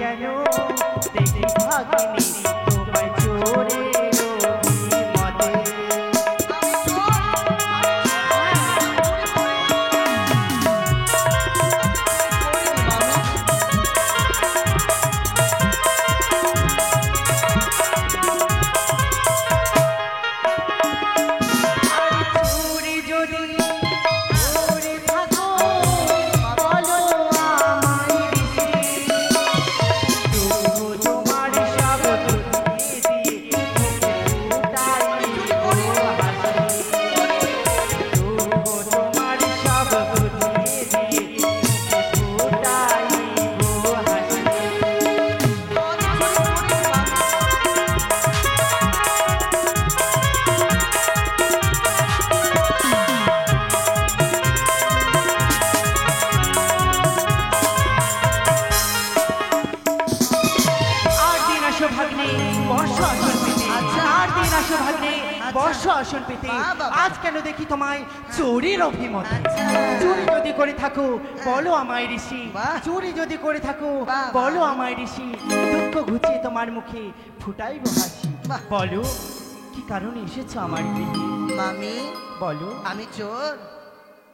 কেন দেখি ভাগিনি তোমায় চোরের অভিমতে। আসন পেতে আজ কেন দেখি তোমায় চোরের অভিমত। চুরি যদি করে থাকো বলো আমায় ঋষি, চুরি যদি করে থাকো বলো আমায় ঋষি, দুঃখ ঘুচিয়ে তোমার মুখে ফুটাইব হাসি। বলো কি কারণে এসেছো আমার গৃহে? মামি বলো। আমি চোর?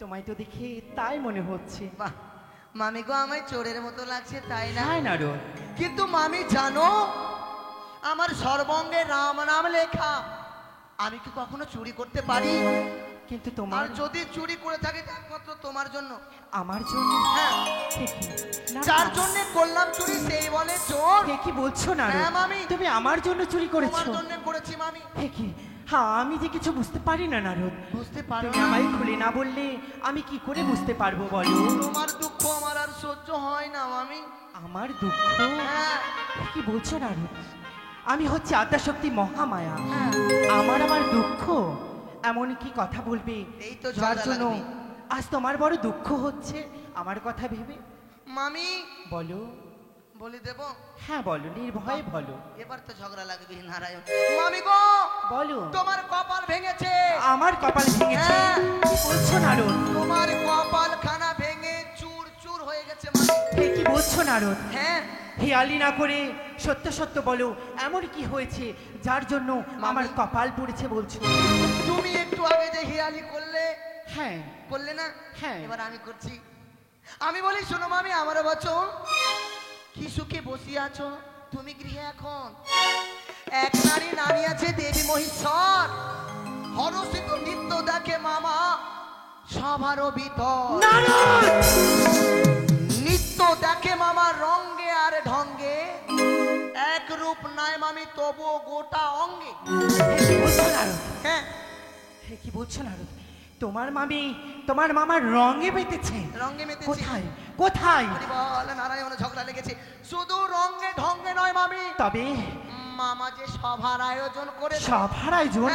তোমায় তো দেখে তাই মনে হচ্ছে। মামি গো আমায় চোরের মতো লাগছে তাই না? হ্যাঁ নারদ, কিন্তু মামি জানো আমার সর্বঙ্গে রাম নাম লেখা, আমি কি কখনো চুরি করতে পারি? কিন্তু তোমার যদি চুরি করে থাকি একমাত্র তোমার জন্য। আমার জন্য? হ্যাঁ। যার জন্য করলাম চুরি সেই বলে চোর। কি বলছো না? হ্যাঁ মামি, তুমি আমার জন্য চুরি করেছো? তোমার জন্য করেছি মামি। কি? হ্যাঁ, আমি যে কিছু বুঝতে পারি না নারদ। বুঝতে পারো না? আমায় খুলে না বললে আমি কি করে বুঝতে পারবো বলো? তোমার দুঃখ আমার আর সহ্য হয় না মামি। আমার দুঃখ? হ্যাঁ। কি বলছো নারদ? আমি হচ্ছে আদ্যাশক্তি মহামায়া, আমার দুঃখ এমন কি কথা বলবে এই তো যার জন্য আজ তোমার বড় দুঃখ হচ্ছে আমার কথা ভেবে? মামি বলো। বলে দেব? হ্যাঁ বলো, নির্ভয়ে বলো। এবার তো ঝগড়া লাগবে নারায়ণ। মামি গো বলো। তোমার কপাল ভেঙেছে। আমার কপাল ভেঙেছে? কি বলছো নারদ? তোমার কপাল খানা ভেঙে চুর চুর হয়ে গেছে মামি। কি বলছো নারদ? হ্যাঁ। হেয়ালি না করে সত্য সত্য বলো, এমন কি হয়েছে যার জন্য আমার কপাল পড়েছে বলছো? তুমি একটু আগে যে হেয়ালি করলে। হ্যাঁ করলে না? হ্যাঁ। এবার আমি করছি। আমি বলি শোনো মামি, আমার বছর কি সুখে বসিয়ে আছো তুমি গৃহে এখন। এক নারী নারী আছে দেবী মহিষর, হরষিত নৃত্য দেখে মামা সভারও ভিতর। নৃত্য দেখে মামা রঙ্গে আর ঢঙ্গে, এক রূপ নাই মামি তবুও গোটা অঙ্গে। হ্যাঁ, কি বলছো নারদ? তোমার মামি তোমার মামার রঙে মেতেছে? রঙে মেতেছে? কোথায় কোথায়? নারায়ণ, ঝগড়া লেগেছে। শুধু রঙে ঢঙ্গে নয় মামি, তবে মামা যে সভার আয়োজন করে। সভার আয়োজন?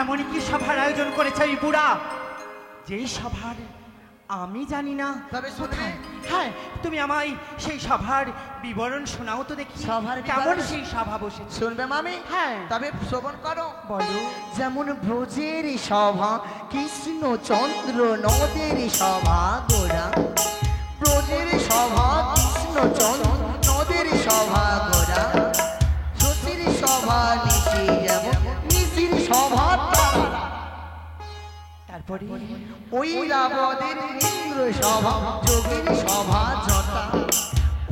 এমনই কি সভার আয়োজন করেছে এই বুড়া, যেই সভার আমি জানি না? তবে কোথায়? হ্যাঁ, তুমি আমায় সেই সভার বিবরণ শোনাও তো দেখি। সভার কেমন সেই সভা বসেছে? শুনবে মামি? হ্যাঁ। তবে শ্রবণ করো। বলো। যেমন ব্রজের সভা, কৃষ্ণচন্দ্র নদের সভা গোরা। ব্রজের সভা, কৃষ্ণচন্দ্র নদের সভা গোরা। শশীর সভা নিশি, যেমন নিশির সভা তারা। তারপরে ওই রাবণের ইন্দ্র সভা, যোগীর সভা জটা।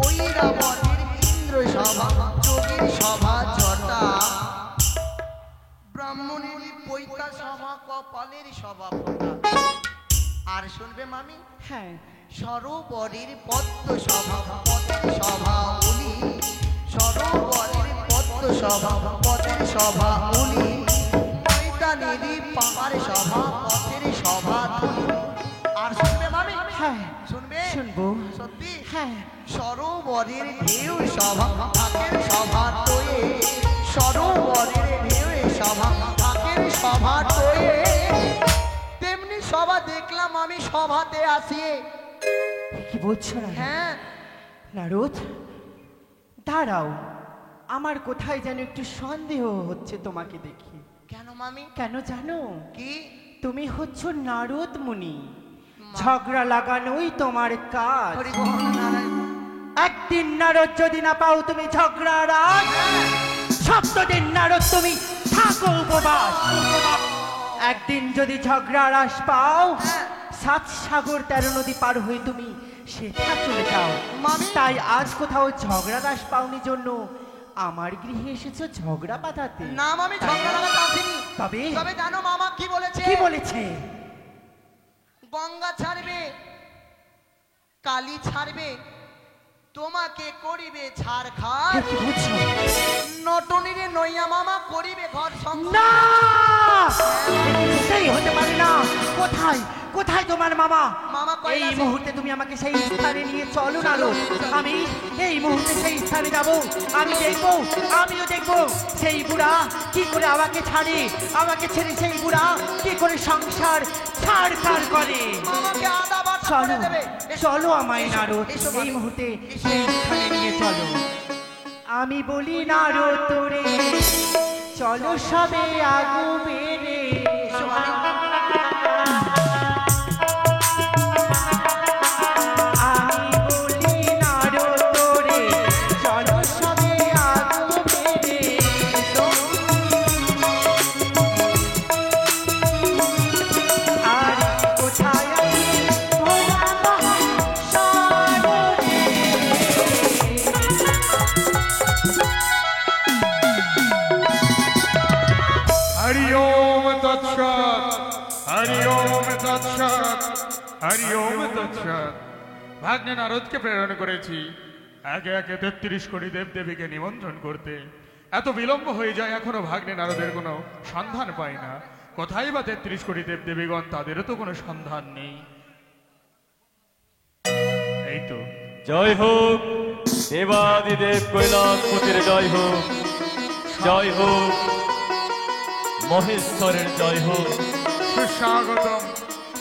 ওই রাবণের ইন্দ্র সভা, যোগীর সভা জটা। ব্রাহ্মণের পৈতা সভা, কপালের সভা ফোঁটা। আর শুনবে মামি? হ্যাঁ। সরোবরের পদ্ম সভা, পদের সভা উনি। সরোবরের পদ্ম সভা, পদের সভা উনি। ময়দানেরই পাহাড় সভা, পথের সভা ধুলি। আর শুনবে মামি? হ্যাঁ শুনবে? শুনবো। সত্যি? হ্যাঁ। সরোবরের ঢেউ সভা, থাকের সভা টয়ে। সরোবরের ঢেউ সভা, থাকের সভা টয়ে। তেমনি সভা দেখলাম আমি সভাতে আসিয়ে। কি বলছো না? হ্যাঁ। নারদ দাঁড়াও, আমার কোথায় যেন একটু সন্দেহ হচ্ছে তোমাকে দেখি। কেন মামি? কেন জানো? কি? তুমি হচ্ছ নারদ মুনি, ঝগড়া লাগানোই তোমার কাজ। হরি বল নারায়ণ। এক একদিন নারদ যদি না পাও তুমি ঝগড়া রাত, 7 দিন নারদ তুমি থাকো উপবাস। একদিন যদি ঝগড়া রাস পাও, 7 সাগর 13 নদী পার হয়ে তুমি সেটা চলে যাও। তাই আজ কোথাও ঝগড়া রাস পাওনি জন্য আমার গৃহে এসেছো ঝগড়া বাঁধাতে। না মামি, ঝগড়া লাগাতে আসিনি। তবে তবে জানো মামা কি বলেছে? কি বলেছে? গঙ্গা ছাড়বে, কালী ছাড়বে, তোমাকে করিবে ছাড়খাড়। কি বুঝছো? নটনিরে নইয়া মামা করিবে ঘর সংসার। না, সেই হতে পারে না। কোথায় কোথায় তোমার মামা? মামা এই মুহূর্তে তুমি আমাকে সেই স্থানে নিয়ে চলো না লো। আমি এই মুহূর্তে সেই স্থানে যাব। আমি দেখবো, আমিও দেখবো সেই বুড়া কি করে আমাকে ছাড়ে, আমাকে ছেড়ে সেই বুড়া কি করে সংসার ছাড়খাড় করে। মামাকে আদা বাটা চলো করে দেবে। চলো আমায় নারদ, এই মুহূর্তে সেই স্থানে নিয়ে চলো। আমি বলি নারদ তোরে, চলো সবে আগু বেড়ে। হরি ওম তৎসৎ। ভাগ্নে নারদকে প্রেরণ করেছি একে একে 33 কোটি দেব দেবীকে নিমন্ত্রণ করতে। এত বিলম্ব হয়ে যায়, এখনো ভাগ্নে নারদের কোনো সন্ধান পাই না। কোথায় বা 33 কোটি দেব দেবীগণ, তাদেরও তো কোনো সন্ধান নেই। এই তো। জয় হোক দেবাদিদেব কৈলাসপতির জয় হোক, জয় হোক মহেশ্বরের জয় হোক। সুস্বাগতম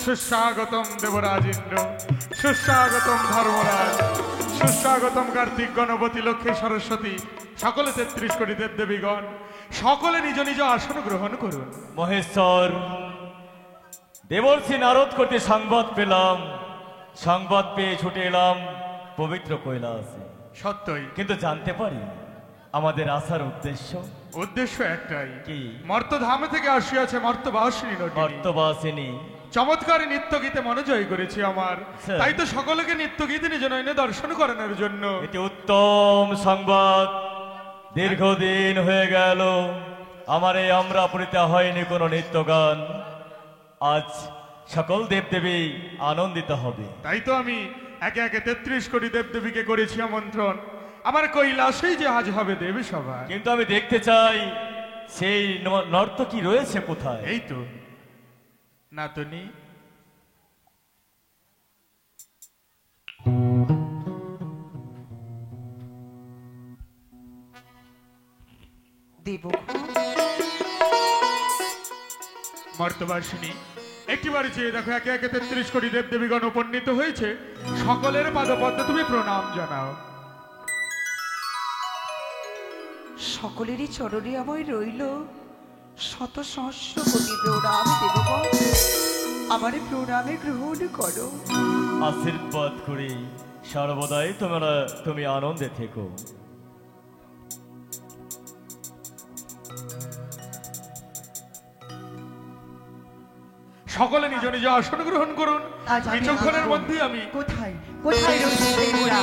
সুস্বাগতম দেবরাজ ইন্দ্র, সুস্বাগতম ধর্মরাজ, সুস্বাগতম কার্তিক গণপতি লক্ষ্মী সরস্বতী, সকলে 33 কোটি দেব দেবীগণ, সকলে নিজ নিজ আসন গ্রহণ করুন। মহেশ্বর, দেবর্ষি নারদ করতে সংবাদ পেলাম, সংবাদ পেয়ে ছুটে এলাম পবিত্র কৈলাসে। সত্যই, কিন্তু জানতে পারি আমাদের আসার উদ্দেশ্য? উদ্দেশ্য একটাই, কি? মর্তধামে থেকে আসিয়াছে মর্তবাসিনী নটিনী। মর্তবাসিনী চমৎকার নৃত্য গীতে মনোজয় করেছি আমার, স্যার। তাই তো সকলকে নৃত্য গীতে নিজ নয়নে দর্শন করানোর জন্য। এটি উত্তম সংবাদ। দীর্ঘদিন হয়ে গেল আমার এই আমরাপুরীতে হয়নি কোনো নৃত্য গান। আজ সকল দেবদেবী আনন্দিত হবে। তাই তো আমি একে একে 33 কোটি দেবদেবীকে করেছি আমন্ত্রণ। আমার কৈলাসেই যে আজ হবে দেবী সভা। কিন্তু আমি দেখতে চাই সেই নর্তকী রয়েছে কোথায়। এই তো নাতনি। দেব মর্তবাসিনী, একটিবার চেয়ে দেখো, একে একে 33 কোটি দেব দেবীগণ উপনীত হয়েছে। সকলের পাদপদ্মে তুমি প্রণাম জানাও। সকলেরই চরণে আমায় রইল শত সহস্র কোটি প্রণাম। দেবগণ, আমার প্রণামে গ্রহণ করো। আশীর্বাদ করি সর্বদাই তুমি আনন্দে থেকো। সকলে নিজ নিজ আসন গ্রহণ করুন। আজ আমি কিছুক্ষণের আসবো। মধ্যে আমি কোথায় কোথায় রয়েছে সেই বুড়া?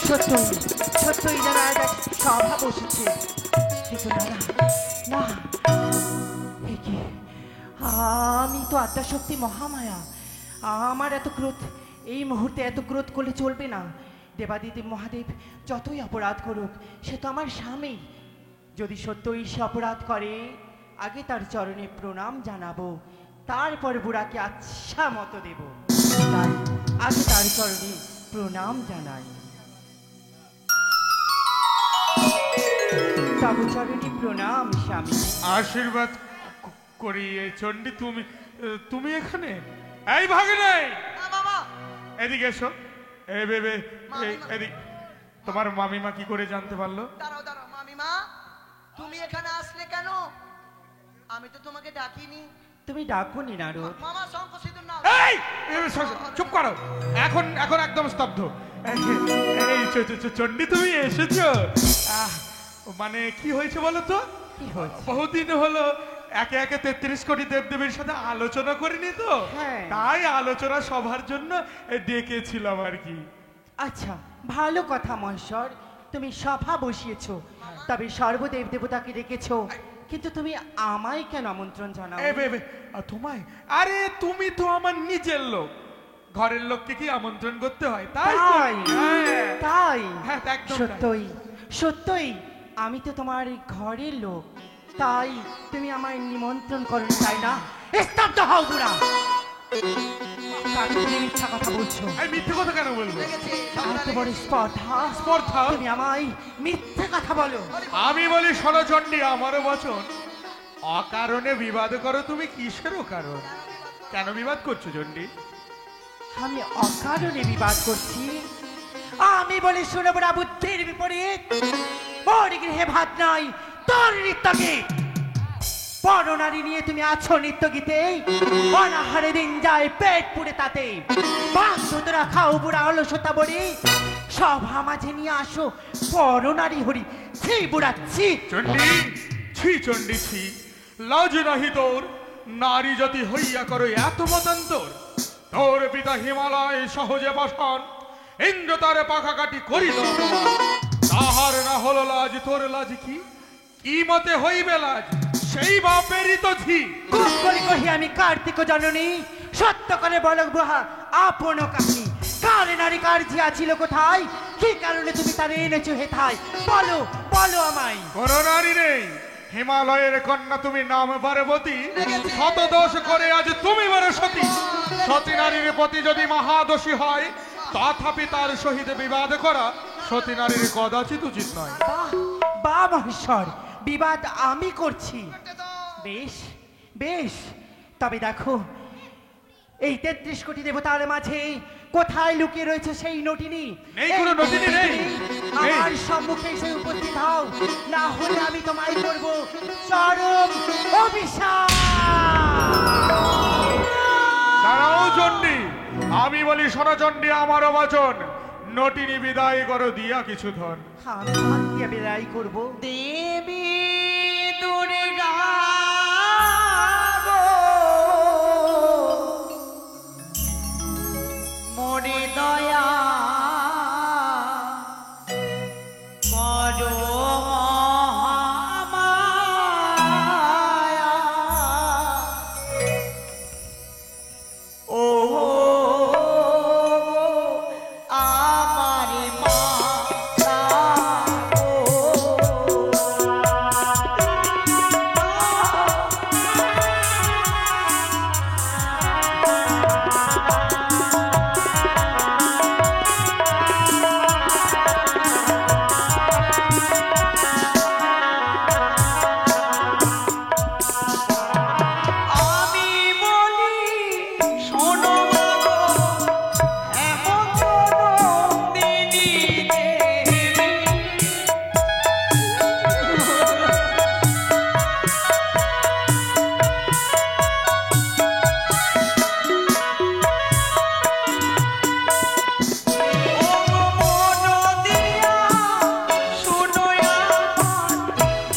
সত্যই সত্যই যেন আজ এক সভা বসেছে, কিন্তু না না না, এ কি? আমি তো আদ্যাশক্তি মহামায়া। আমার এত ক্রোধ, এই মুহূর্তে এত ক্রোধ করলে চলবে না। দেবাদিদেব মহাদেব যতই অপরাধ করুক, সে তো আমার স্বামী। যদি সত্যই সে অপরাধ করে, আগে তার চরণে প্রণাম জানাবো, তারপর বুড়াকে আচ্ছা মতো দেব। তাই আগে তার চরণে প্রণাম জানাই। তব চরণে প্রণাম স্বামী। আশীর্বাদ করি। এই চণ্ডী, তুমি এখানে? এই ভাগ্নে, মামা, এদিকে এসো। এদিকে। তোমার মামিমা কি করে জানতে পারলো? দাঁড়াও দাঁড়াও, মামিমা তুমি এখানে আসলে কেন? আমি তো তোমাকে ডাকিনি। তুমি ডাকুনি নারদ। মামা শঙ্খ সিঁদুর নাও। এই চুপ করো, এখন এখন একদম স্তব্ধ। এই চণ্ডী তুমি এসেছো? মানে কি হয়েছে বলো তো? কি হয়েছে? বহুদিন হলো একে একে 33 কোটি দেবদেবীর সাথে আলোচনা করিনি তো, হ্যাঁ। তাই আলোচনা সভার জন্য ডেকেছিলাম আর কি। আচ্ছা, ভালো কথা মহেশ্বর, তুমি সভা বসিয়েছো, তবে সর্বদেব দেবতাকে ডেকেছো, কিন্তু তুমি আমায় কেন আমন্ত্রণ জানাও? তোমায়? আরে তুমি তো আমার নিজের লোক, ঘরের লোককে কি আমন্ত্রণ করতে হয়? তাই তাই? হ্যাঁ। তাই? হ্যাঁ, একদম তাই। সত্যই সত্যই আমি তো তোমার ঘরের লোক, তাই তুমি আমায় নিমন্ত্রণ করো, তাই না? স্তব্ধ হও বুড়া, তাকে তুমি মিথ্যা কথা বলছো। এই মিথ্যে কথা কেন বলবো? দেখেছি, এত বড় স্পর্ধা, স্পর্ধা? তুমি আমায় মিথ্যে কথা বলো। আমি বলি শোনো চণ্ডী, আমারও বচন, অকারণে বিবাদ করো তুমি। কিসেরও কারণ? কেন বিবাদ করছো চণ্ডী? আমি অকারণে বিবাদ করছি? আমি বলি শুনে বড় বুদ্ধির বিপরীত, বড় গৃহে ভাত নাই, তোর নৃত্য গীত। বড় নারী নিয়ে তুমি আছো নৃত্য গীতে, অনাহারে দিন যায় পেট পুড়ে তাতে। বান্ধবরা খাও বুড়া অলসতা বড়ি, সভা মাঝে নিয়ে আসো বড় নারী হরি। ছি বুড়া ছি। চণ্ডী ছি, চণ্ডী ছি, লাজ নাহি তোর? নারী জাতি হইয়া করো এত মতান্তর? তোর পিতা হিমালয় সহজে বসন, ইন্দ্র তার পাখা কাটি করিল অপমান। তাহার না হলো লাজ, তোর লাজ কি? কি মতে হইবে লাজ, সেই বাপেরই তো ঝি। খুব করে কহি আমি কার্তিক জননী, সত্য করে বলো বুহা আপন কাহিনী। কার নারী কার ঝিয়া ছিল কোথায়, কি কারণে তুমি তারে এনেছো হেথায়? বলো বলো আমায়। কোন নারী নেই, হিমালয়ের কন্যা তুমি নাম পার্বতী। শত দোষ করে আজ তুমি বড় সতী। সতী নারীর প্রতি যদি মহাদোষী হয়, তথাপি তার সহিত বিবাদ করা সতী নারীর কদাচিৎ উচিত নয়। বাহ বাহ মহেশ্বর, বিবাদ আমি করছি। বেশ বেশ, তবে দেখো এই 33 কোটি দেবতার মাঝে কোথায় লুকিয়ে রয়েছে সেই নটিনী? নেই, কোনো নটিনী নেই। আমার সম্মুখে এসে উপস্থিত হও, না হলে আমি তোমায় করব চরম অভিশাপ। দাঁড়াও চণ্ডী, আমি বলি শোনো চণ্ডী, আমারও বচন, নটিনী বিদায় করো দিয়া কিছু ধন। আমি হাত দিয়ে বিদায় করবো। দেবী দুর্গা মোরে দয়া করো মহামায়া। ও আমার মাতা আমি বলি শোনো মাগো, এমন নন্দিনী দেবী। ও মন দিয়া শোনো আমার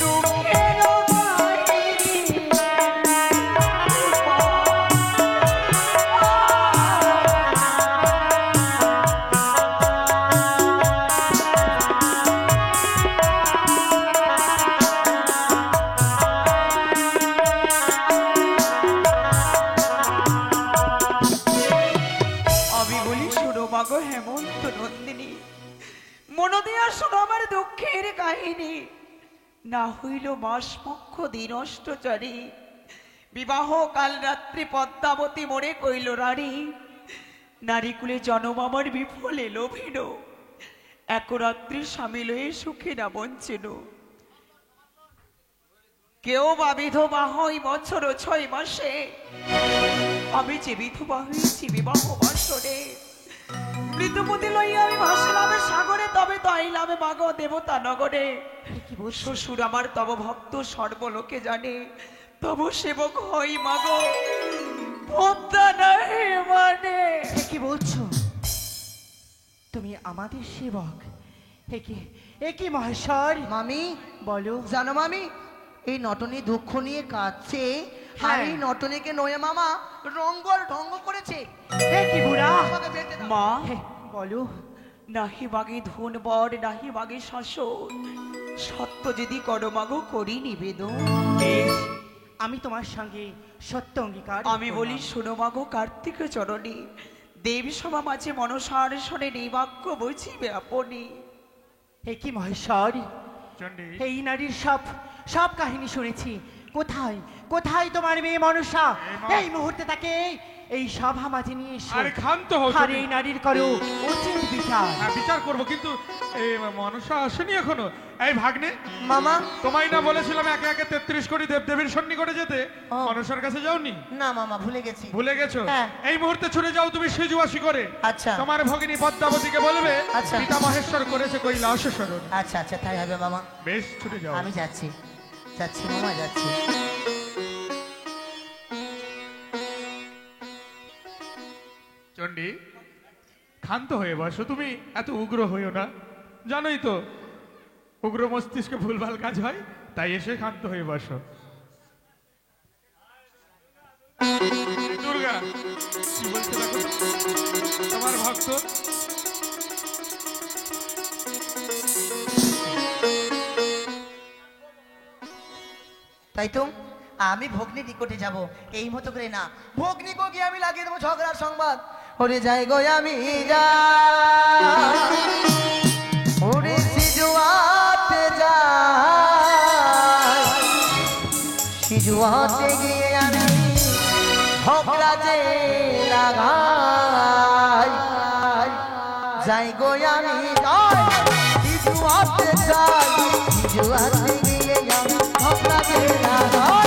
দুঃখের কাহিনী। আমি বলি শোনো মাগো হেমন্ত নন্দিনী, মনোদিয়া শোনো আমার দুঃখের কাহিনী। না হইল মাস পক্ষ দিন অষ্টচারী, বিবাহ কাল রাত্রি পদ্মাবতী মোরে কইল রানী। নারীকুলে জনম আমার বিফলে লোভিল, এক রাত্রি স্বামী লয়ে সুখে না বঞ্চেন। কেউ বা বিধবা হয় বছর 6 মাসে, আমি যে বিধবা হয়েছি বিবাহ বর্ষরে। মৃতপতি লইয়া আমি ভাসলাম সাগরে, তবে তাইলাম মাগো দেবতা নগরে। শ্বশুর আমার তব ভক্ত সর্বলোকে জানে, তবু সেবক হই মাগো, পদ্মা নাই মানে। এ কি বলছো? তুমি আমাদের সেবক? এ কি মহেশ্বর? মামি বলো। জানো মামি, এই নটনী দুঃখ নিয়ে কাঁদছে, আর হ্যাঁ। এই নটনীকে নয়ে মামা রঙ্গল ঢঙ্গ করেছে। হে কি বুড়া! আমাকে বেঁধে দাও। মা, বলো। নাহি বাগে ধন বর, নাহি বাগে শাসন, সত্য যদি করো মাগো করি নিবেদন। বেশ, আমি তোমার সঙ্গে সত্য অঙ্গীকার আমি বলি শোনো মাগো কার্তিক চরণী, দেবী সভা মাঝে মনসার শোনে নেই বাক্য বুঝিবে আপনি। এ কি মহেশ্বর! চণ্ডী, এই নারীর সব কাহিনী শুনেছি। কোথায় কোথায় তোমার মেয়ে মনসা? এই মুহূর্তে তাকে এই সভা মাঝে নিয়ে এসো। আরে ক্ষান্ত হও আর তুমি। এই নারীর করো উচিত বিচার। হ্যাঁ, বিচার করবো, কিন্তু এই মনসা আসেনি এখনো। এই ভাগ্নে, মামা তোমায় না বলেছিলাম একে একে 33 কোটি দেবদেবীর সন্নিকটে যেতে? ও। মনসার কাছে যাওনি? না মামা ভুলে গেছি। ভুলে গেছো? হ্যাঁ। এই মুহূর্তে ছুটে যাও তুমি সেজুয়াশি করে। আচ্ছা। তোমার ভগিনী পদ্মাবতীকে বলবে আচ্ছা। পিতা মহেশ্বর করেছে কৈলাস স্মরণ। আচ্ছা আচ্ছা তাই হবে মামা। বেশ, ছুটে যাও। আমি যাচ্ছি যাচ্ছি মামা যাচ্ছি। চণ্ডী, ক্ষান্ত হয়ে বসো, তুমি এত উগ্র হইও না। জানোই তো উগ্র মস্তিষ্কে ভুলভাল কাজ হয়, তাই এসে ক্ষান্ত হয়ে বসো। দুর্গা, কি বলছে দেখো তো? তোমার ভক্ত তাই তো আমি ভগ্নি নিকটে যাব, এই মতো করে না, ভগ্নি কো গিয়ে আমি লাগিয়ে দেবো ঝগড়ার সংবাদ। ওরে যাই গো আমি ওরে সিজুয়াতে যাই, সিজুয়াতে গিয়ে আমি ঝগড়া যে লাগাই। যাই গো আমি সিজুয়াতে যাই, সিজুয়াতে গিয়ে আমি ঝগড়া যে লাগাই।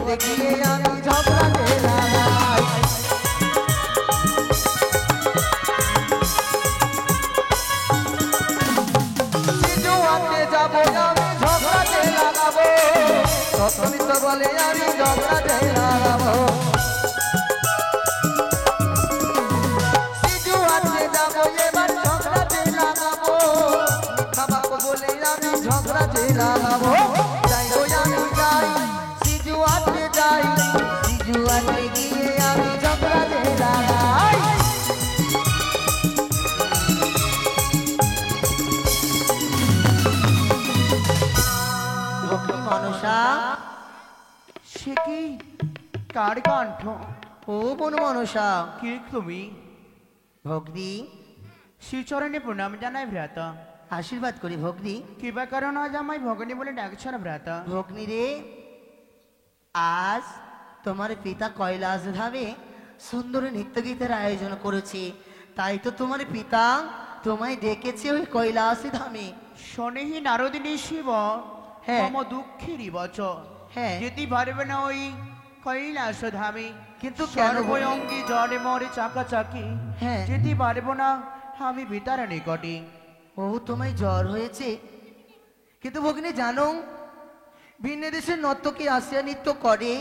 দেখিয়ে আমি ঝগড়াতে লাগাই। সিজুয়াতে যাবো আমি ঝগড়াতে লাগাবো, সপ্তমী তো বলে আমি ঝগড়াতে লাগাবো। সিজুয়াতে যাবো এবার ঝগড়াতে লাগাবো, খাবাকো বলে আমি ঝগড়াতে লাগাবো। যাই গো আমি যাই, সিজুয়াতে যাই, সিজুয়াতে গিয়ে আমি ঝগড়াতে লাগাই। ভগ্নী মনসা, সে কি কার কণ্ঠ? ও বোন মনসা। কে তুমি? ভগ্নী শ্রীচরণে প্রণাম জানাই ভ্রাতা। আশীর্বাদ করি ভগ্নী। কিবা কারণ আজ আমায় ভগনী বলে ডাকছ না ভ্রাতা? ভগ্নী রে, আজ তোমার পিতা কৈলাস ধামে সুন্দর নৃত্য গীতের আয়োজন করেছে, তাই তো তোমার পিতা তোমায় ডেকেছে ওই কৈলাস ধামে। শোনেহি নারদিনী শিব হ্যাঁ। মম দুঃখেরই বচন। হ্যাঁ। যেতে পারবে না ওই কৈলাস ধামে, কিন্তু কেন ভগ্নী? সর্বঙ্গী জলে মরে চাকাচাকি। হ্যাঁ। যেতে পারবো না আমি পিতার নিকটে। ও তোমায় জ্বর হয়েছে, কিন্তু ভগ্নী জানো ভিন্ন দেশের নর্তকী আসিয়া নৃত্য করে,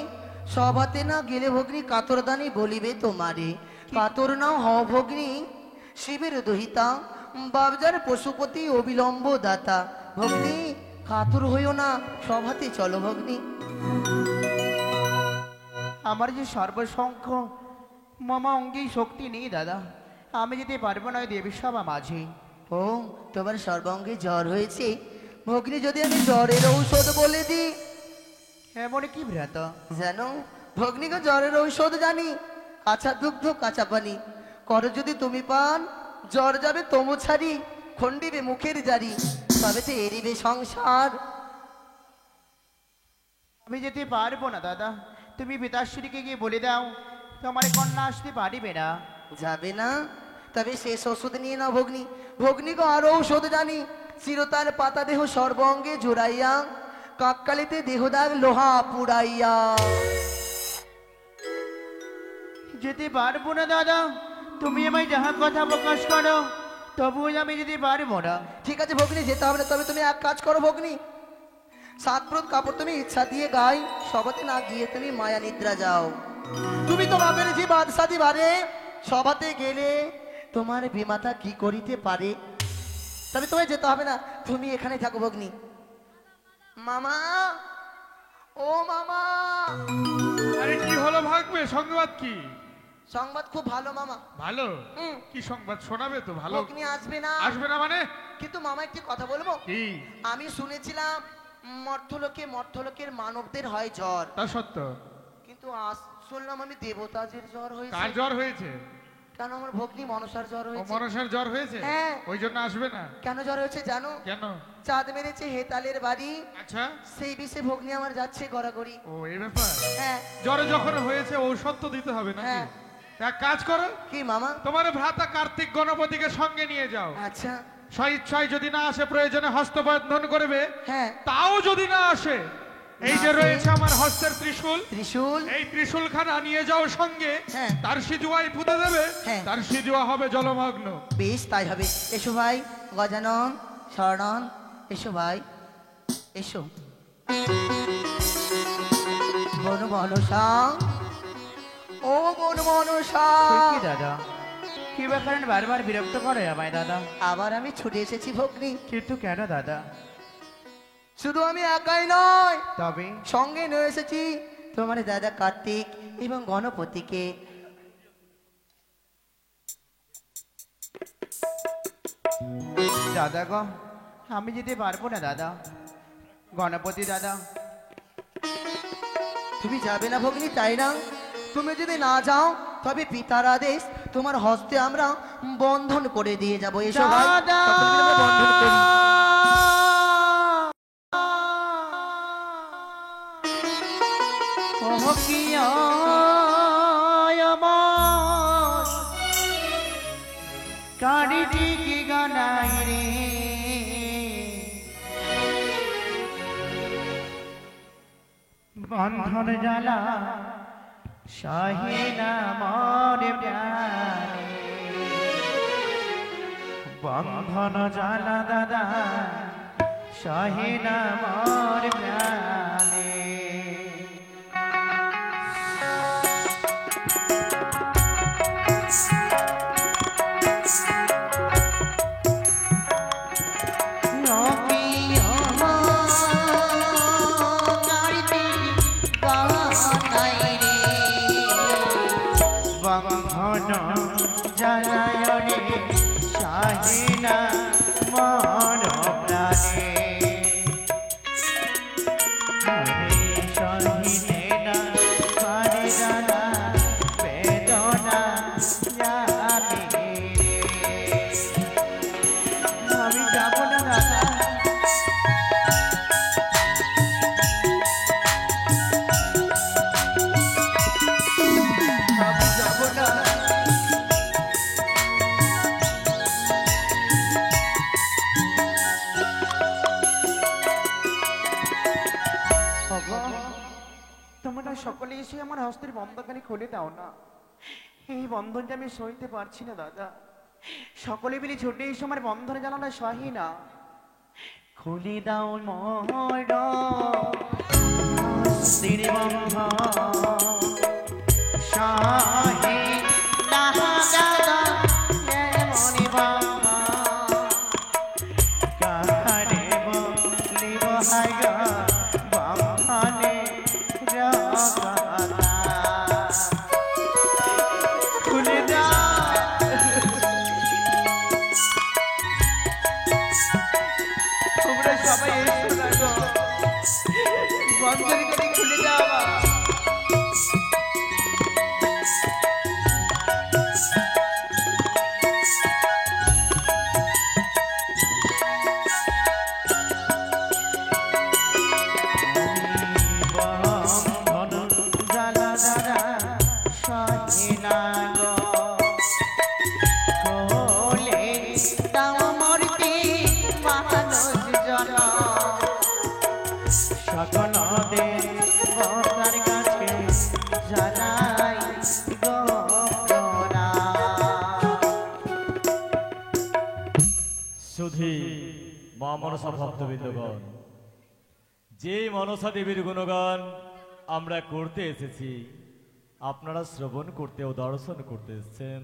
সভাতে না গেলে ভগ্নী কাতরদানি বলিবে তোমারে। কাতর নাও হও ভগ্নী, শিবের দহিতা, বাবজার পশুপতি অবিলম্ব দাতা। ভগ্নী কাতর হইও না, সভাতে চলো ভগ্নী। আমার যে সর্বসংখ্য মামা অঙ্গে শক্তি নেই দাদা, আমি যেতে পারবো না ওই দেবী সভা মাঝে। ও তোমার সর্বাঙ্গে জ্বর হয়েছে ভগ্নী, যদি আমি জ্বরের ঔষধ বলে দিই? এমন কি ভ্রাতা? জানো ভগ্নিকে জ্বরের ঔষধ জানি, কাঁচা দুগ্ধ কাঁচা পানি, করো যদি তুমি পান, জ্বর যাবে তমু ছাড়ি, খন্ডিবে মুখের জারি, তবে তো এরিবে সংসার। আমি যেতে পারবো না দাদা, তুমি পিতাশ্রীকে গিয়ে বলে দাও তোমার কন্যা আসতে পারিবে না। যাবে না? তবে শেষ ওষুধ নিয়ে নাও ভগ্নি। ভগ্নিকে আরো ঔষধ জানি, চিরতার পাতা দেহ সর্ব অঙ্গে জোড়াইয়া, কাককালিতে দেহদাগ লোহা পুড়াইয়া। যেতে পারবো না দাদা, তুমি আমায় যাহা কথা প্রকাশ করো তবুও আমি যেতে পারবো না। ঠিক আছে ভগ্নি, যেতে হবে না। তবে তুমি এক কাজ করো ভগ্নি, সাতপ্রত কাপড় তুমি ইচ্ছা দিয়ে গাই, সবাতে না গিয়ে তুমি মায়া নিদ্রা যাও। তুমি তো বাপের যে বাদশাদি বারে, সভাতে গেলে তোমার বিমাতা কি করিতে পারে। তবে তোমায় যেতে হবে না, তুমি এখানে থাকো ভগ্নি। মামা, ও মামা। আরে কি হলো ভাগবে, সংবাদ কি? সংবাদ খুব ভালো মামা। ভালো? হুম। কি সংবাদ শোনাবে তো? ভালো ভগ্নি আসবে না। আসবে না মানে? কিন্তু মামা একটি কথা বলবো। কি? আমি শুনেছিলাম মর্থলোকের মানবদের হয় জ্বর, তা সত্য? কিন্তু আজ শুনলাম আমি দেবতাদের জ্বর কার হয়েছে। জ্বর হয়েছে? কেন আমার ভগ্নি মনসার জ্বর ও হয়েছে। মনসার জ্বর হয়েছে? হ্যাঁ। ওই জন্য আসবে না? কেন জ্বর হয়েছে জানো? কেন? চাঁদ মেরেছে হেতালের বাড়ি, আচ্ছা, সেই বিষে ভগ্নি আমার যাচ্ছে গড়াগড়ি। ও এই ব্যাপার। হ্যাঁ। জ্বরে যখন হয়েছে ঔষধ তো দিতে হবে নাকি? হ্যাঁ। এক কাজ করো, কি মামা? তোমার ভ্রাতা কার্তিক গণপতিকে সঙ্গে নিয়ে যাও। আচ্ছা। স্বইচ্ছায় যদি না আসে, প্রয়োজনে হস্তবন্ধন করবে। হ্যাঁ। তাও যদি না আসে, এই যে না আসে? রয়েছে আমার হস্তের ত্রিশূল, ত্রিশূল। এই ত্রিশূল খানা নিয়ে যাও সঙ্গে। হ্যাঁ। তার সিজুয়াই পুঁতে দেবে। হ্যাঁ। তার সিজুয়া হবে জলমগ্ন। বেশ তাই হবে। এসো ভাই গজানন, শরণন, এসো ভাই, এসো। বন মনসা, ও বন মনসা। কি দাদা, কি ব্যাপার বারবার বিরক্ত করে আমায় দাদা? আবার আমি ছুটে এসেছি ভগ্নি। কিন্তু কেন দাদা? শুধু আমি একাই নয়, তবে সঙ্গে নিয়ে এসেছি তোমার দাদা কার্তিক এবং গণপতিকে। দাদা গো, আমি যেতে পারবো না দাদা। গণপতি দাদা, তুমি যাবে না ভগ্নি, তাই না? তুমি যদি না যাও তবে পিতার আদেশ, তোমার হস্তে আমরা বন্ধন করে দিয়ে যাবো। এসো ভাই, দাদা! ততদিন আমরা বন্ধন করি। ও কি আমার কারিটি কি গানাই রে, বন্ধন জ্বালা শাহিনা মর প্রাণে, বন্ধন জ্বালা দাদা শাহিনা মর প্রাণে। বন্ধন জানায়নে শাহিনা মন প্রাণে, শাহিনে না পারে জানা বেদনা জানে রে। আমি যাবো না দাদা, আমি যাবো না। তোমরা সকলে এসে আমার হস্তের বন্ধনখানি খুলে দাও না। এই বন্ধনটা আমি সইতে পারছি না দাদা। সকলে মিলে ছুটে এসে আমার বন্ধনে জানানো সহি না। খুলে দাও মোর হস্তের বন্ধন সহি না দাদা, এমন বাবা কাহারে বলিব হায় গো বন্ধনে জগন্নাথ। খুলে দাও, তোমরা সবাই এসো না গো, বন্ধন করে খুলে দাও। সুধী মা মনসা ভক্তবৃন্দগণ, যে মনসা দেবীর গুণগান আমরা করতে এসেছি, আপনারা শ্রবণ করতে ও দর্শন করতে এসেছেন,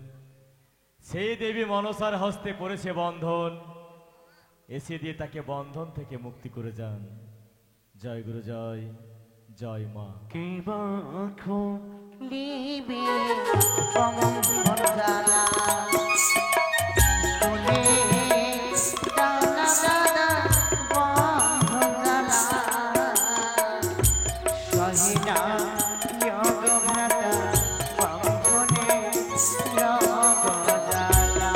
সেই দেবী মনসার হস্তে পড়েছে বন্ধন। এসে দিয়ে তাকে বন্ধন থেকে মুক্তি করে যান। জয় গুরু, জয় জয় মা। লিবে কমন জ্বালা তুলে দানা দানা বন্ধন জ্বালা সহিনা যোগ ভ্রাতা বন্ধনে যোগ জ্বালা।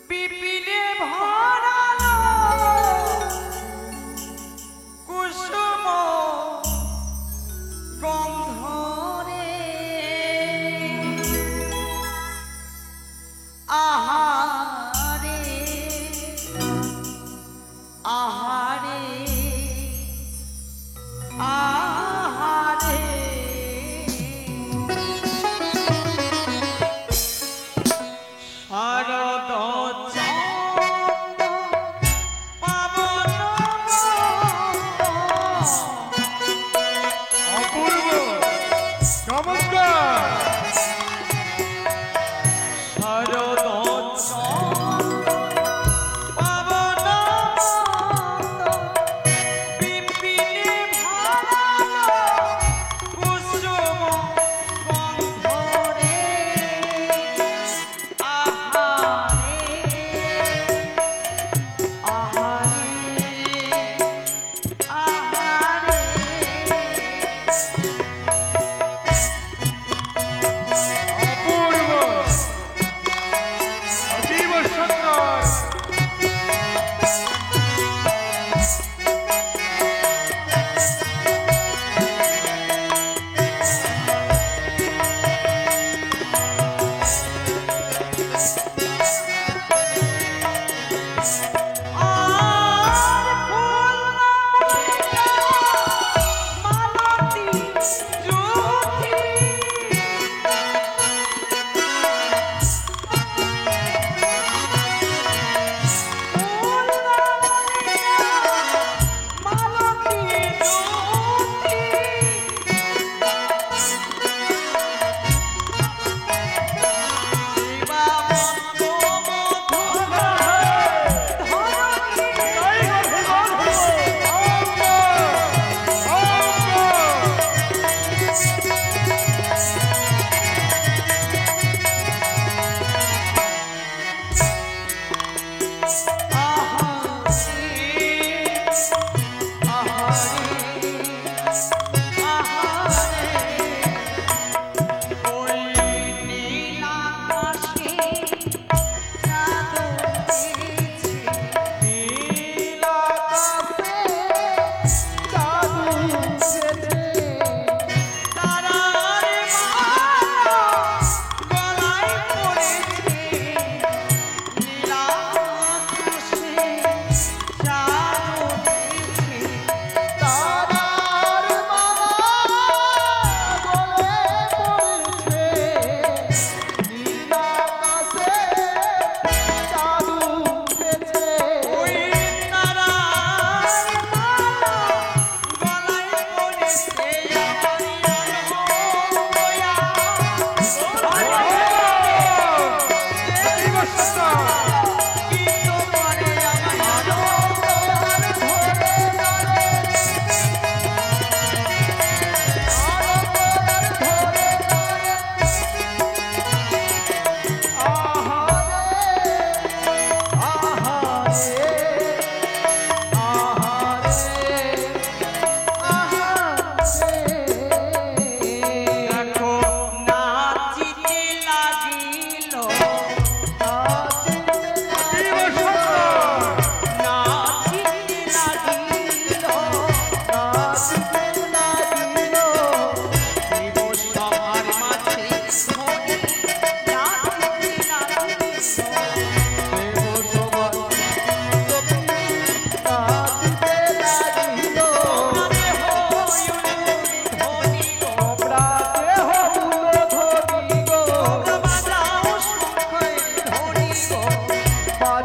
বিপিনে ভরা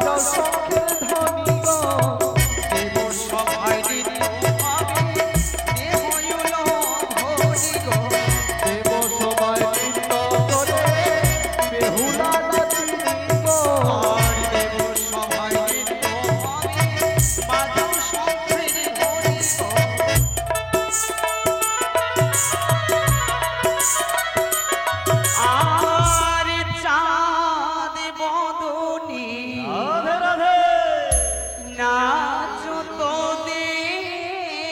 বাজাও শঙ্খের ধ্বনি গো দেব সবাই নিত্য আমি দেব উলো হরি গো দেব সবাই নিত্য করে বেহুলা নাচিনি গো আর দেব সবাই নিত্য আমি বাজাও শঙ্খের ধ্বনি গো আর চাঁদ বদনে রাধে রাধে নাচ তো দেখি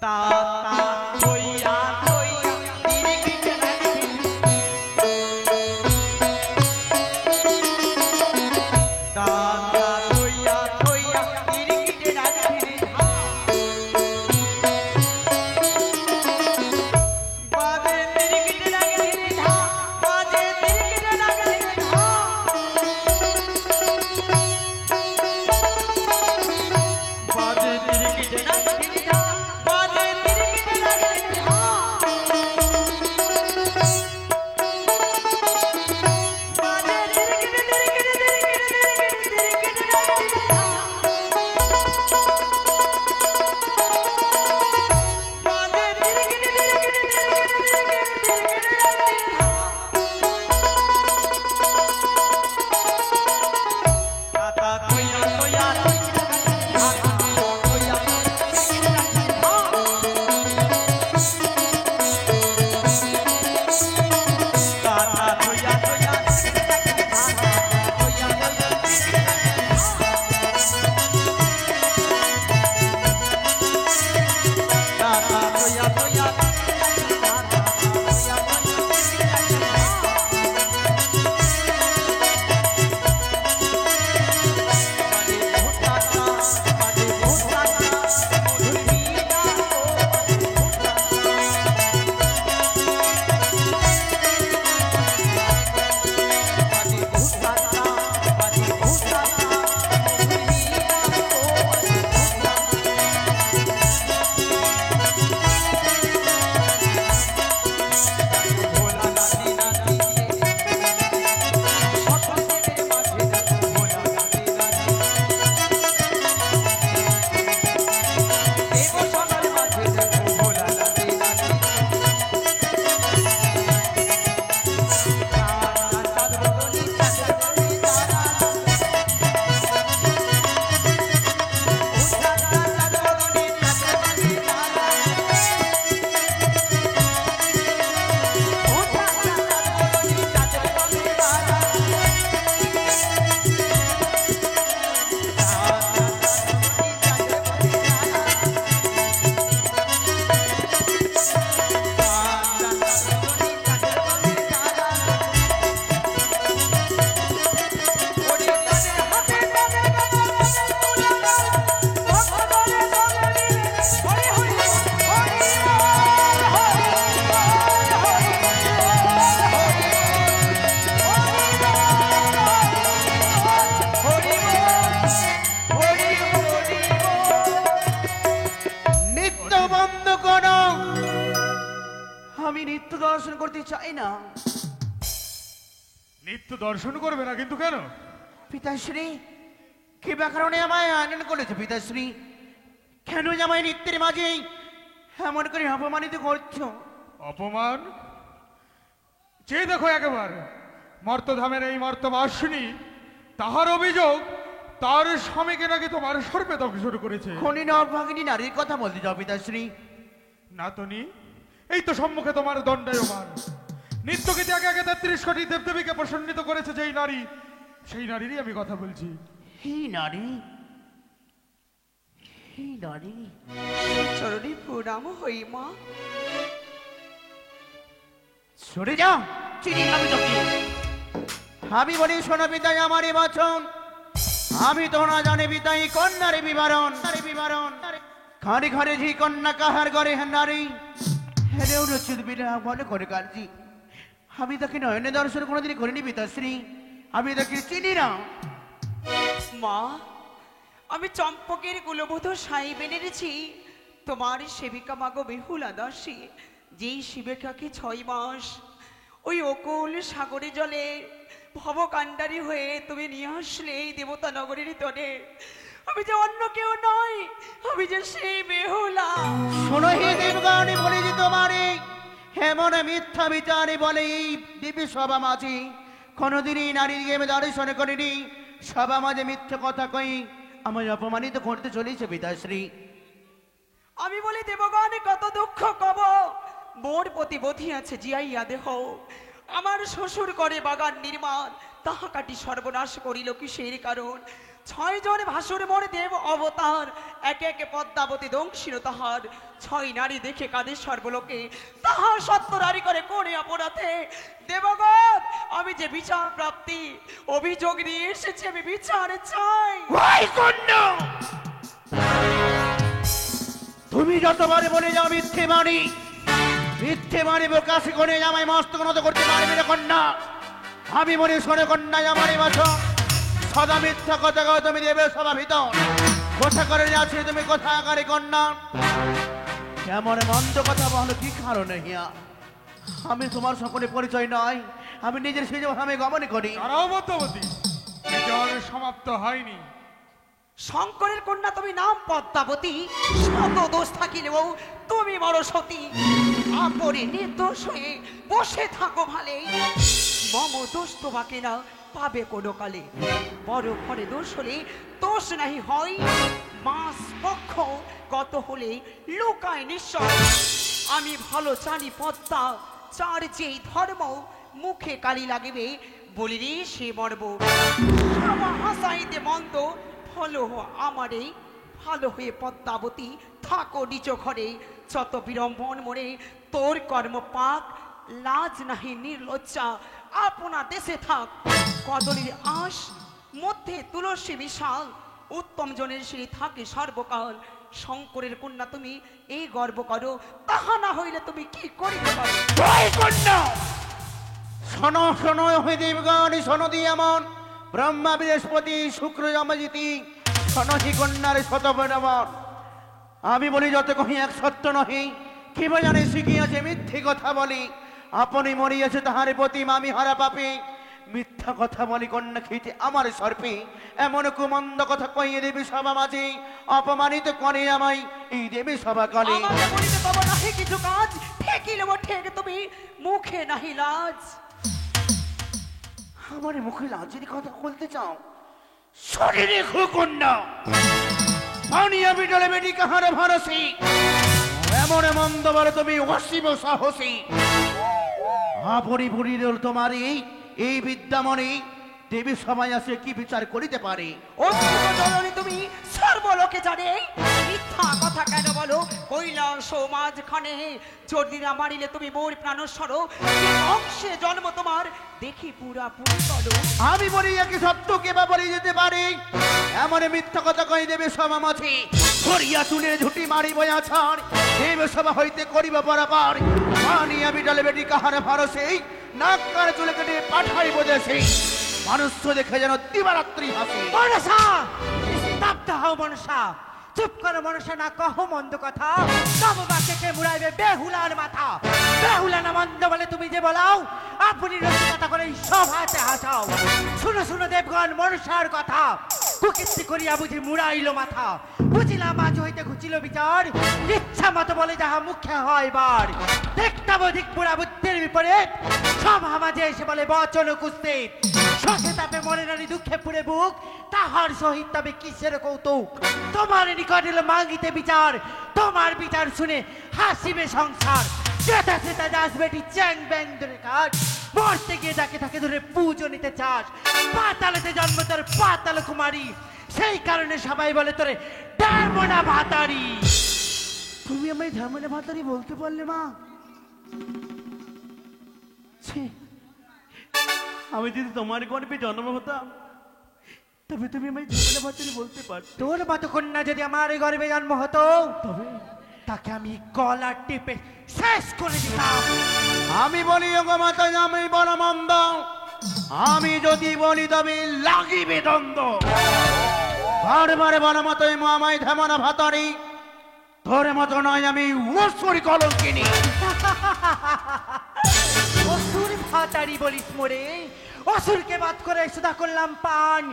তা তা থইয়া থইয়া তিরিকিট রাখি তা তা থইয়া থইয়া তিরিকিট রাখি বাজে তিরিকিট রাখি ধা বাজে তিরিকিট রাখি ধা বাজে তিরিকিট রাখি ধা বাজে তিরিকিট রাখি ধা বাজে তিরিকিট তিরিকিট তিরিকিট রাখি ধা বাজে তিরিকিট তাতা তোয়া তোয়া তোয়া তাতা তোয়া তোয়া তাতা তোয়া তোয়া নৃত্য বন্ধ করো আমি নৃত্য দর্শন করতে চাই না নিত্য দর্শন করবে না কিন্তু কেন? পিতাশ্রী কি বা কারণে আমায় আনন্দ করেছে পিতাশ্রী? কেন যে আমায় নৃত্যের মাঝে এমন করে অপমানিত করছো? অপমান? চেয়ে দেখো একবার মর্তধামের এই মর্তবাসিনী, তাহার অভিযোগ তার স্বামীকে নাকি তোমার সর্পে দংশন করেছে। খনি নভাগিনী নারীর কথা বলতে যাও পিতাশ্রী? নাতনি, এই তো সম্মুখে তোমার দণ্ডায়মান। নিত্যকে আগে আগে 33 কোটি দেবদেবীকে প্রসন্নিত করেছে যেই নারী, সেই নারীরই আমি কথা বলছি। হে নারী, হে নারী, চরণে প্রণাম হই মা। সরে যাও, চিনি না আমি তোকে। আমি বলি শোনো পিতাই আমার এ বচন, আমি তো না জানি পিতাই কন্যারে বিবরণ। ঘরে ঘরে ঝি কন্যা কাহার ঘরে নারী হেরে উচ্ছিত বিনা মনে করে কার্জি। আমি তাকে নয়নে দর্শন কোনোদিন করিনি পিতাশ্রী, আমি তাকে চিনি না। মা, আমি চম্পকের কুলবোধ সাই বেনেছি তোমার সেবিকা মাগো বেহুলা দাসী, যেই শিবিকাকে 6 মাস ওই অকুল সাগরে জলে ভবকাণ্ডারী হয়ে তুমি নিয়ে আসলে এই দেবতা নগরীর তরে। আমি যে অন্য কেউ নই, আমি যে সেই বেহুলা। শোনো হে দেবগণে বলে যে তোমারে এমন মিথ্যা বিচারে বলে এই দেবী সভা মাঝে কোনোদিনই নারীকে আমি দর্শন করিনি। সভা মাঝে মিথ্যা কথা কই আমায় অপমানিত করতে চলেছে পিতাশ্রী। আমি বলি দেবগণে কত দুঃখ কব, মোর প্রতি বধি আছে জিয়াইয়া দেহ। আমার শ্বশুর করে বাগান নির্মাণ, তাহা কাটি সর্বনাশ করিল কিসের কারণ? 6 জন ভাসুর মোর দেব অবতার, একে একে পদ্মাবতী দংশিল তাহার। 6 নারী দেখে কাঁদে সর্বলোকে, তাহা সত্য নারী করে কোনে অপরাধে। দেবগণ আমি যে বিচার প্রাপ্তি অভিযোগ নিয়ে এসেছি, আমি বিচার চাই। তুমি যতবারে বলে যাও মিথ্যে বাণী, মিথ্যে বাণী প্রকাশ করে আমায় মস্তক নত করতে পারবে না কন্যা। আমি মনে শোনে কন্যা আমারই বাছা সদা মিথ্যা কথা কও তুমি দেবে সভা ভিতর। কথা করে আছে তুমি কথা আকারে কন্যা, এমন মন্দ কথা বলো কি কারণে হিয়া? আমি তোমার সকলে পরিচয় নয়, আমি নিজের সেই আমি গমন করি। তারাও মধ্যবতী বিচার সমাপ্ত হয়নি। শঙ্করের কন্যা তুমি নাম পদ্মাবতী, শত দোষ থাকিলেও তুমি বড় সতী। আপরে নির্দোষ হয়ে বসে থাকো ভালে, মম দোষ তোমাকে না পাবে কোনো কালে। বড় ঘরে দোষ হলে দোষ নাহি হয়, মাস পক্ষ গত হলে লুকায় নিশ্চয়। আমি ভালো জানি পদ্মা চার যেই ধর্ম, মুখে কালি লাগিবে বলি রে সে মর্ব। সবা হাসাইতে মন্দ ভালো আমারে, ভালো হয়ে পদ্মাবতী থাকো নিজ ঘরে। যত বিড়ম্বন মোরে তোর কর্ম পাক, লাজ নাহি নির্লজ্জা আপনা দেশে থাক। কদলীর আঁশ মধ্যে তুলসী বিশাল, উত্তম জনের শ্রী থাকে সর্বকাল। শঙ্করের কন্যা তুমি এই গর্ব করো, তাহা না হইলে তুমি কি করিতে পারো? শোনো শোনো হে দেবগণ, শোনো দি এমন ব্রহ্মা বৃহস্পতি শুক্র যমজিতি শোনো হি কন্যার শতবনমন। আমি বলি যত কহি এক সত্য নহি, কি জানে শিখিয়াছে মিথ্যে কথা বলি। আপনি মরিয়াছে তাহার প্রতি আমি হারা পাপি, মিথ্যা কথা বলি কন্যা খেতে আমার সর্পে। এমন কুমন্দ কথা কইয়ে দেবী সভা মাঝে অপমানিত করে আমায় এই দেবী সভা করে। আমাকে বলিতে তব নাহি কিছু কাজ, ঠেকিলে ঠেক তুমি মুখে নাহি লাজ। আমার মুখে লাজের কথা বলতে চাও? শরীরে কন্যা পানিয়া বিটলে বেটি কাহার ভরসি, এমন মন্দ বলে তুমি অসীম সাহসী। আপনি বুড়ি তোমার এই বিদ্যামণি দেবী সবাই আসে কি বিচার করিতে পারে? জননী তুমি সর্বলোকে জানে, মিথ্যা কথা কেন বলো? কৈলাস মাঝখানে চর্দিনা মারিলে তুমি মোর প্রাণস্বর। অংশে জন্ম তোমার দেখি পুরা পুরি করো। আমি বলি একে সত্য কেবা বলে যেতে পারে? এমন মিথ্যা কথা কই দেবে সভা মাঝে ধরিয়া তুলে ঝুটি মারিব আছাড়। দেবে সভা হইতে করিব বরাবর, পানিয়া বিটলে বেটি কাহার ভরসে নাক কানে চুলে কেটে পাঠাইব দেশে। মানুষ দেখে যেন দিবারাত্রি হাসি। মনসা স্তব্ধ হও মনসা, চুপ করো মনসা, না কহ মন্দ কথা। তব বাক্যকে মুড়াইবে বেহুলার মাথা। বেহুলা না মন্দ বলে তুমি যে বলাও, আপনি রসিকতা করে সভাতে হাসাও। শুনো শুনো দেবগণ মনসার কথা, কুকীর্তি করিয়া বুঝি মুড়াইল মাথা। বুঝিলাম আজ হইতে ঘুচিল বিচার, ইচ্ছা মতো বলে যাহা মুখে হয় বার। দেখতাম অধিক পুরা বুদ্ধির বিপরীত, সভা মাঝে এসে বলে বচন কুস্তিত। শোষে তাপে মনে নারী দুঃখে পুরে বুক, তাহার সহিত তবে কিসের কৌতুক? তোমার নিকট এলো মাঙ্গিতে বিচার, তোমার বিচার শুনে হাসিবে সংসার। যেটা সেটা যাস বেটি চ্যাং ব্যাং ধরে কাজ, মরতে গিয়ে যাকে তাকে ধরে পুজো নিতে চাস। পাতালেতে জন্ম তোর পাতাল কুমারী, সেই কারণে সবাই বলে তোরে ধর্মনা ভাতারি। তুমি আমায় ধর্মনা ভাতারি বলতে পারলে মা? ছি, আমি যদি তোমার গর্ভে জন্ম হতাম তবে তুমি আমায় ধর্মনা ভাতারি বলতে পারতে। তোর মতো কন্যা যদি আমার এই গর্ভে জন্ম হতো, তবে তাকে আমি গলা টিপে শেষ করে দিতাম। আমি বলি ওগো মাতা আমি বড় মন্দ, আমি যদি বলি তবে লাগিবে দ্বন্দ্ব। বারবার বড় মতো আমায় ধর্মনা ভাতারি, তোর মতো নয় আমি অসুর কলঙ্কিনী। অসুর ভাতারি বলিস মোরে, অসুরকে বাদ করে সুদা করলাম পান,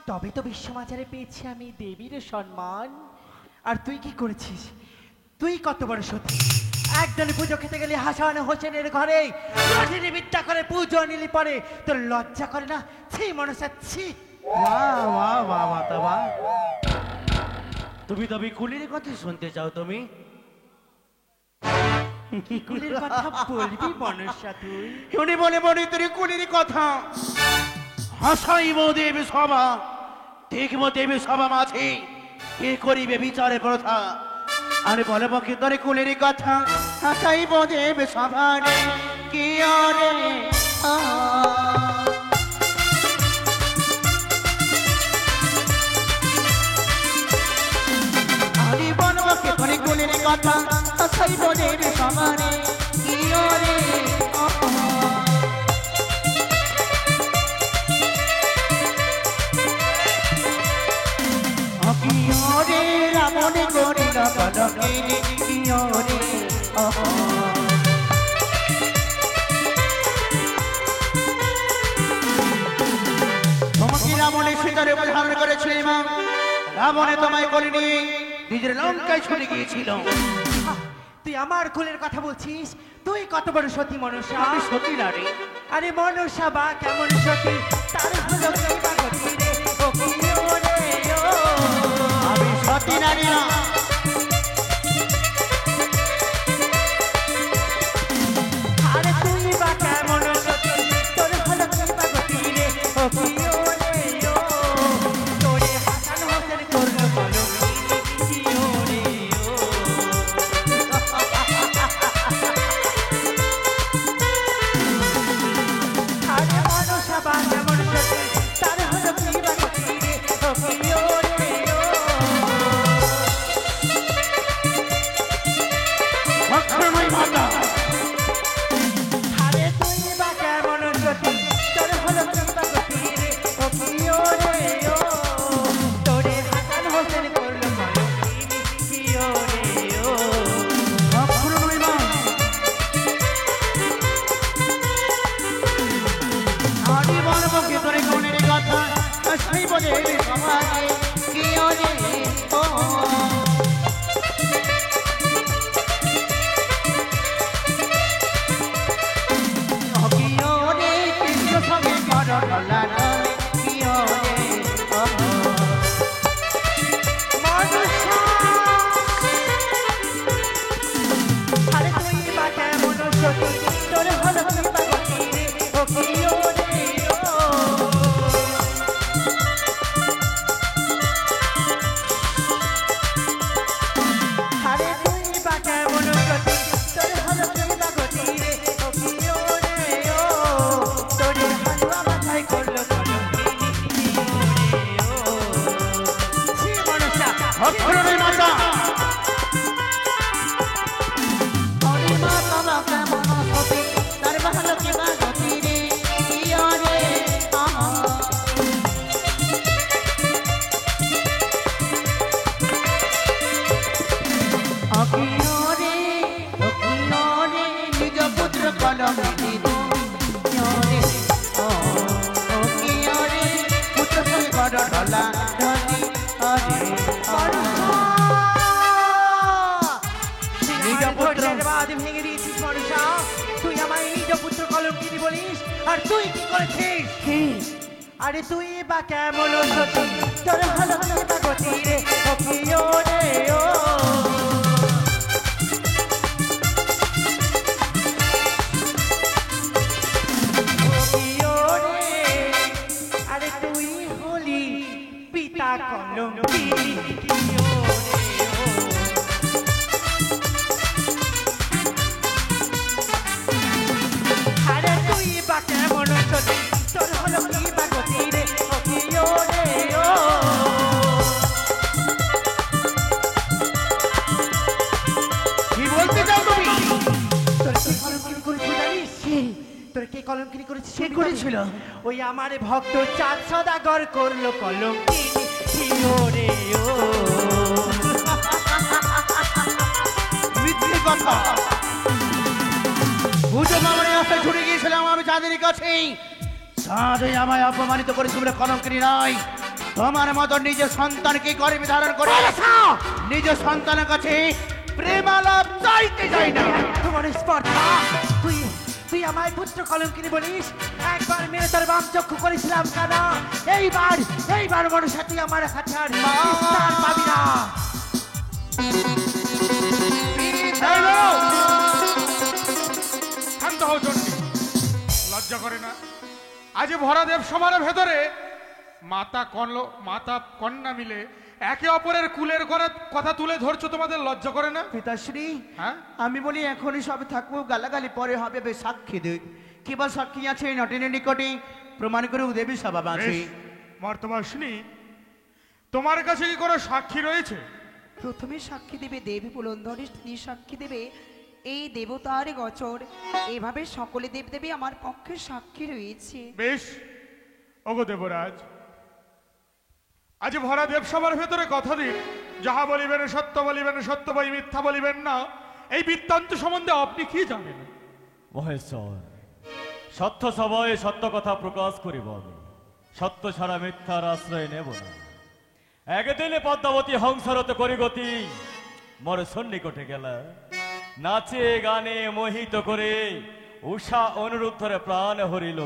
তবে তো বিশ্বমাচারে পেয়েছি আমি দেবীর সম্মান। আর তুই কি করেছিস? তুই কত বড় সতী! একদল পুজো খেতে গেলে হাসান হোসেনের ঘরে রজনী বিদ্যা করে পুজো নিলি পরে, তোর লজ্জা করে না? ছি মনসা ছি। বাহ বাহ বাহ মাতা বাহ। তুমি তবে কুলির কথা শুনতে চাও? তুমি কি কুলের কথা বলবি মনসা তুই? উনি বলে বলি তোর কুলির কথা। হাসাইব দেবী সভা, দেখব দেবী সভা মাঝে কে করিবে বিচারে প্রথা। আরে বলব কি তোর কুলির কথা, হাসাইব দেবী সভা রে কি আরে আরে বলব কি তোর কুলির কথা, হাসাইব দেবী সভা রে কি আরে কিয়রে রামনে করিল কলঙ্কিনী কিয়রে তোমাকে রাবণে সীতার উপর ধারণ করেছিল মা। রাবণে তোমায় করিনি, নিজের লঙ্কায় ছুটে গিয়েছিল। তুই আমার কুলের কথা বলছিস? তুই কত বড় সতী মনসা? আমি সতী নারী। আরে মনসা বা কেমন সতী, তার হলো কি বা গতি রে, ও কি ওরে ও। আমি সতী নারী না। আরে তুই বা কেমন সতী, তোর হলো কি বা গতি রে, ও কি ওরে ও। তোরে হাসান হোসেন করলো কলঙ্কিনী কি ওরে ও। আরে মনসা বা কেমন সতী, তার হলো কি বা গতি রে, ও কি ওরে ও। অক্ষরময় মাতা, আরে তুই বা কেমন সতী, তোর হলো কি বা গতি রে, ও কি ওরে ও। তোরে হাসান হোসেন করলো কলঙ্কিনী কি ওরে ও। অক্ষরময় মা। আরে বলব কি তোর কুলির কথা, হাসাইব দেবী সভা রে কি আরে ও। কিয়রে কৃষ্ণ সঙ্গে কর ঢলা ঢলে কিয়রে মনসা, আরে তুই বা কেমন সতী, তোর হলো কি বা গতি রে, ও কি ওরে ও। আরে তুই বা কেমন সতী, তোর হলো কি বা গতি রে, ও কি ওরে ও। তোরে হালুয়া মাথায় করলো কলঙ্কিনী কি ওরে ও। ছি মনসা, অক্ষরময় মাতা। হরি মাতা বা কেমন সতী, তার ভালো কি বা গতি রে কিয়রে অকিয়রে অকিয়রে নিজ পুত্র কলঙ্কিনী কিয়রে অকিয়রে পুত্র সঙ্গে কর ঢলা ঢলি হরে নিজ পুত্রের বাদ ভেঙে দিয়েছিস মনসা। তুই আমায় নিজ পুত্র কলঙ্কিনী বলিস, আর তুই কি করেছিস? কি? আরে তুই বা কেমন সতী, তোর হলো কি বা গতি রে, ও কি ওরে ও। ও কি ওরে, আরে তুই হলি পিতা কলঙ্কিনী কি ওরে ও। আরে তুই বা কেমন সতী, তোর হলো কি বা গতি রে, ও কি ওরে ও। কি বলতে চাও তুমি? তোর কে কলঙ্কিনী করেছিল জানিস? তোর কে কলঙ্কিনী করেছিল? কে করেছিল? ওই আমার ভক্ত চাঁদ সদাগর করলো কলঙ্কিনী কি ওরে ও। মিথ্যে কথা। পুজো মামার আশায় ছুটে গিয়েছিলাম আমি চাঁদের কাছে। আজই আমায় অপমানিত করে তোমরা কলঙ্কিনী নয়। তোমার মতো নিজের সন্তানকে গর্ভে ধারণ করে নিজের সন্তানের কাছে প্রেমালাপ চাইতে যাই না। তোমার স্পর্ধা, তুই তুই আমায় পুত্র কলঙ্কিনী বলিস? একবার মেরে তোর বাম চক্ষু করেছিলাম কেন? এইবার মনসা তুই আমার কাছে আর বিস্তার পাবি না। এই বেরো! শান্ত হও চণ্ডী, লজ্জা করে না? আজ ভরাদেব সভার ভেতরে মাতা কন্যা মিলে একে অপরের কুলের কথা তুলে ধরছো, তোমাদের লজ্জা করে না? পিতাশ্রী, হ্যাঁ? আমি বলি এখনই সবে থাকবো, গালাগালি পরে হবে। বেশ সাক্ষী দে, কেবল সাক্ষী আছে নটিনের নিকটে, প্রমাণ করে উদেবী সভা আছে। বেশ, মর্তবাসিনী, তোমার কাছে কি কোনো সাক্ষী রয়েছে? প্রথমে সাক্ষী দেবে দেবী পুরন্দরী, তিনি সাক্ষী দেবে এই দেবতার গোচর। এভাবে সকলে দেবদেবী আমার পক্ষে সাক্ষী রয়েছে। বেশ, ওগো দেবরাজ, আজ ভরা দেবসভার ভেতরে কথা দিন, যাহা বলিবেন সত্য বলিবেন, সত্য বই মিথ্যা বলিবেন না। এই বৃত্তান্ত সম্বন্ধে আপনি কি জানেন? মহেশ্বর, সত্য সভায় সত্য কথা প্রকাশ করিব আমি, সত্য ছাড়া মিথ্যার আশ্রয় নেব না। একদিনে পদ্মাবতী হংসরত করি গতি, মোর সন্নিকটে গেল নাচে গানে মোহিত করে উষা অনুরুদ্ধরে প্রাণ হরিল।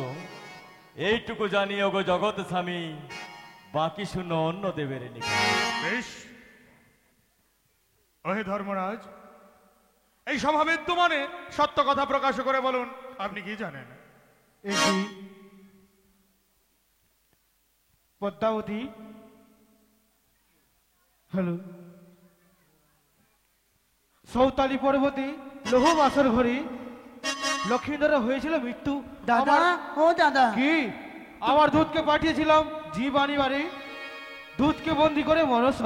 এইটুকু জানি ওগো জগৎ স্বামী, বাকি শূন্য অন্য দেবের নিকট। বেশ, ওহে ধর্মরাজ, এই সভা বিদ্যমানে সত্য কথা প্রকাশ করে বলুন, আপনি কি জানেন? পদ্মাবতী, হ্যালো, সৌতালি পর্বতে লৌহ বাসর ঘরে লক্ষ্মীধর হয়েছিল মৃত্যু। দাদা, ও দাদা, কি? আমার দুধকে পাঠিয়েছিলাম জীব আনিবারে, দুধকে বন্দি করে মনস।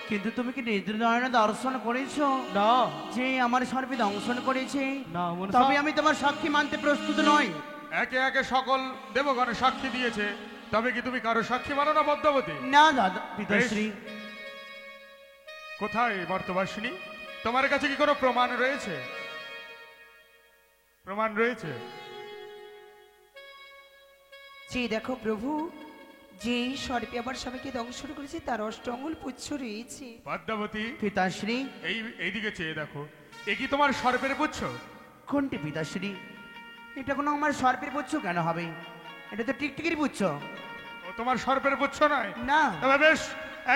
কিন্তু তুমি কি নির্দয়নে দর্শন করেছো না যে আমার সর্বে দংশন করেছে? না, তবে আমি তোমার সাক্ষী মানতে প্রস্তুত নই। একে একে সকল দেবগণ সাক্ষী দিয়েছে, তবে কি তুমি কারো সাক্ষী মানো না পদ্মাবতী? না দাদা, পিতাশ্রী। কোথায় মর্তবাসিনী, তোমার কাছে কি কোনো প্রমাণ রয়েছে? প্রমাণ রয়েছে? যে দেখো প্রভু, যে সর্পে আমার স্বামীকে দংশন করেছে তার অষ্টআঙ্গুল পুচ্ছ রয়েছে। পদ্মাবতী, পিতাশ্রী, এইদিকে চেয়ে দেখো, এ কি তোমার সর্পের পুচ্ছ? কোনটি পিতাশ্রী? এটা কোনো আমার সর্পের পুচ্ছ কেন হবে? এটা তো টিকটিকির পুচ্ছ। ও তোমার সর্পের পুচ্ছ নয়? না। তবে বেশ,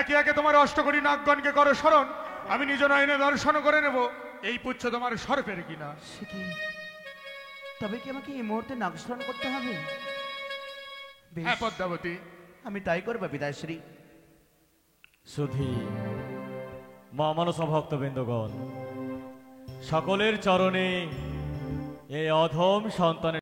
একে একে তোমার অষ্টকোটি নাগগণকে করো স্মরণ, আমি নিজ নয়নে দর্শন করে নেব এই পুচ্ছ তোমার সর্পের কিনা। সে কি? তবে কি আমাকে এই মুহূর্তে নাগস্মরণ করতে হবে? বেশ, হ্যাঁ পদ্মাবতী, আমি তাই করবো পিতাশ্রী। সুধী মা মানস ভক্তবৃন্দগণ, সকলের চরণে এই অধম সন্তানের